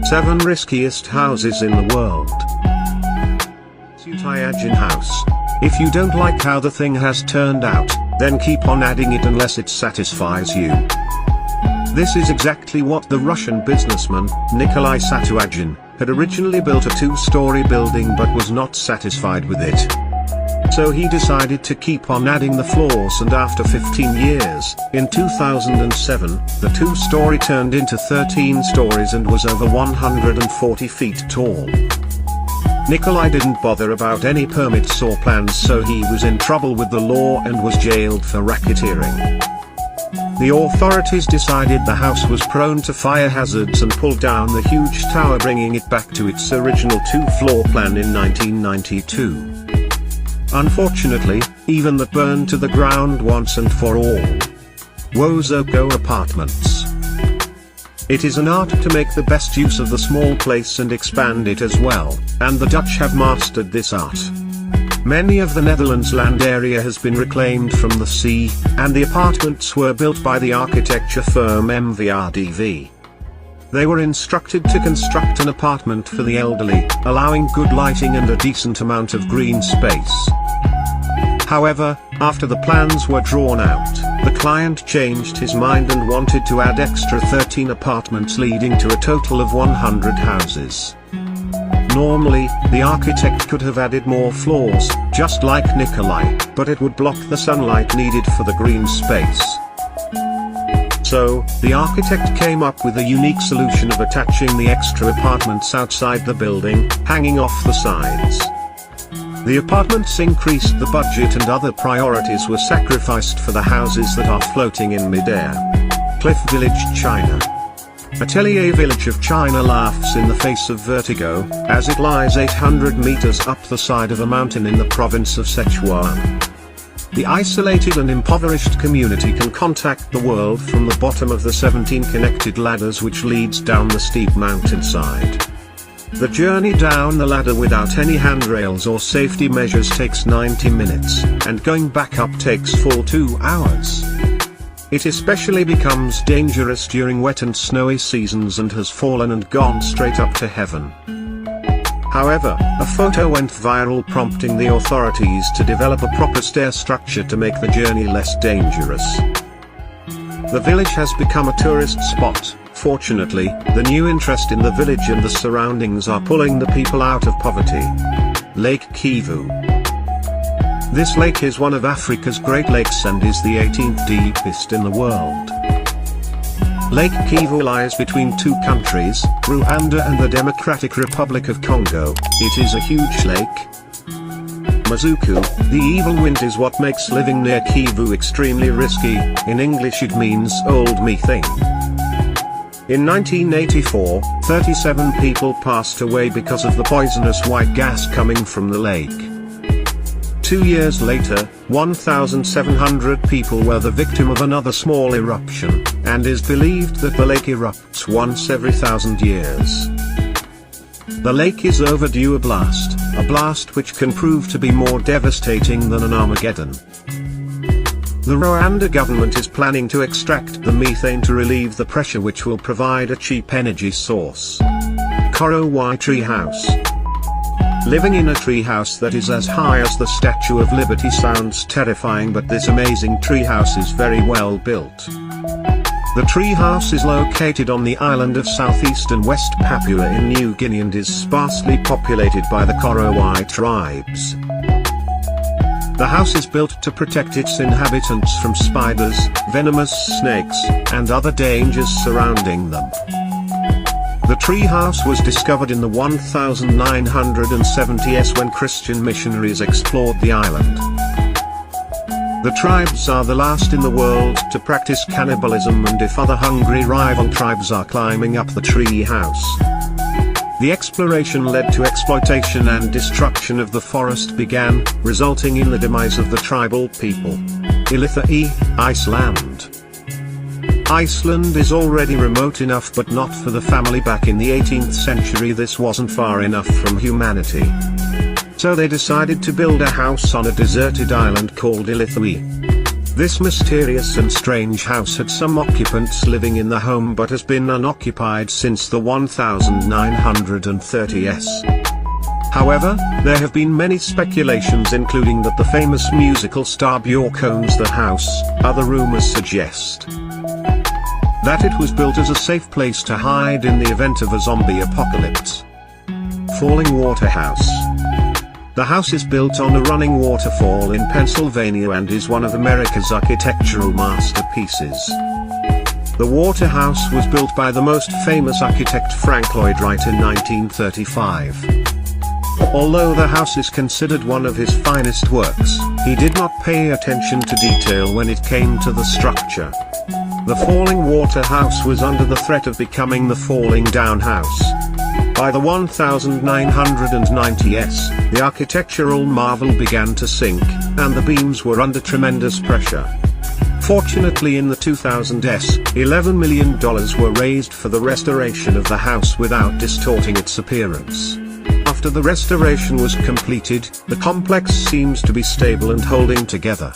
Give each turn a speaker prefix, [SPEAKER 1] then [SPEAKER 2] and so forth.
[SPEAKER 1] 7 riskiest houses in the world. Sutayajin House. If you don't like how the thing has turned out, then keep on adding it unless it satisfies you. This is exactly what the Russian businessman, Nikolai Satyagin, had originally built, a 2-story building, but was not satisfied with it. So he decided to keep on adding the floors, and after 15 years, in 2007, the 2-story turned into 13 stories and was over 140 feet tall. Nikolai didn't bother about any permits or plans, so he was in trouble with the law and was jailed for racketeering. The authorities decided the house was prone to fire hazards and pulled down the huge tower, bringing it back to its original 2-floor plan in 1992. Unfortunately, even that burned to the ground once and for all. Wozoko Apartments. It is an art to make the best use of the small place and expand it as well, and the Dutch have mastered this art. Many of the Netherlands' land area has been reclaimed from the sea, and the apartments were built by the architecture firm MVRDV. They were instructed to construct an apartment for the elderly, allowing good lighting and a decent amount of green space. However, after the plans were drawn out, the client changed his mind and wanted to add extra 13 apartments, leading to a total of 100 houses. Normally, the architect could have added more floors, just like Nikolai, but it would block the sunlight needed for the green space. So, the architect came up with a unique solution of attaching the extra apartments outside the building, hanging off the sides. The apartments increased the budget and other priorities were sacrificed for the houses that are floating in mid-air. Cliff Village, China. Atelier Village of China laughs in the face of vertigo, as it lies 800 meters up the side of a mountain in the province of Sichuan. The isolated and impoverished community can contact the world from the bottom of the 17 connected ladders which leads down the steep mountainside. The journey down the ladder without any handrails or safety measures takes 90 minutes, and going back up takes full 2 hours. It especially becomes dangerous during wet and snowy seasons and has fallen and gone straight up to heaven. However, a photo went viral, prompting the authorities to develop a proper stair structure to make the journey less dangerous. The village has become a tourist spot. Fortunately, the new interest in the village and the surroundings are pulling the people out of poverty. Lake Kivu. This lake is one of Africa's Great Lakes and is the 18th deepest in the world. Lake Kivu lies between 2 countries, Rwanda and the Democratic Republic of Congo. It is a huge lake. Mazuku, the evil wind, is what makes living near Kivu extremely risky. In English it means old me thing. In 1984, 37 people passed away because of the poisonous white gas coming from the lake. 2 years later, 1,700 people were the victim of another small eruption, and is believed that the lake erupts once every 1,000 years. The lake is overdue a blast which can prove to be more devastating than an Armageddon. The Rwanda government is planning to extract the methane to relieve the pressure, which will provide a cheap energy source. Korowai Treehouse. Living in a treehouse that is as high as the Statue of Liberty sounds terrifying, but this amazing treehouse is very well built. The treehouse is located on the island of southeastern West Papua in New Guinea and is sparsely populated by the Korowai tribes. The house is built to protect its inhabitants from spiders, venomous snakes, and other dangers surrounding them. The treehouse was discovered in the 1970s when Christian missionaries explored the island. The tribes are the last in the world to practice cannibalism, and if other hungry rival tribes are climbing up the treehouse. The exploration led to exploitation and destruction of the forest began, resulting in the demise of the tribal people. Ilithai, Iceland. Iceland is already remote enough, but not for the family. Back in the 18th century this wasn't far enough from humanity. So they decided to build a house on a deserted island called Ilithai. This mysterious and strange house had some occupants living in the home but has been unoccupied since the 1930s. However, there have been many speculations including that the famous musical star Björk owns the house. Other rumors suggest that it was built as a safe place to hide in the event of a zombie apocalypse. Falling Water House. The house is built on a running waterfall in Pennsylvania and is one of America's architectural masterpieces. The water house was built by the most famous architect Frank Lloyd Wright in 1935. Although the house is considered one of his finest works, he did not pay attention to detail when it came to the structure. The Falling Water House was under the threat of becoming the Falling Down House. By the 1990s, the architectural marvel began to sink, and the beams were under tremendous pressure. Fortunately in the 2000s, $11 million were raised for the restoration of the house without distorting its appearance. After the restoration was completed, the complex seems to be stable and holding together.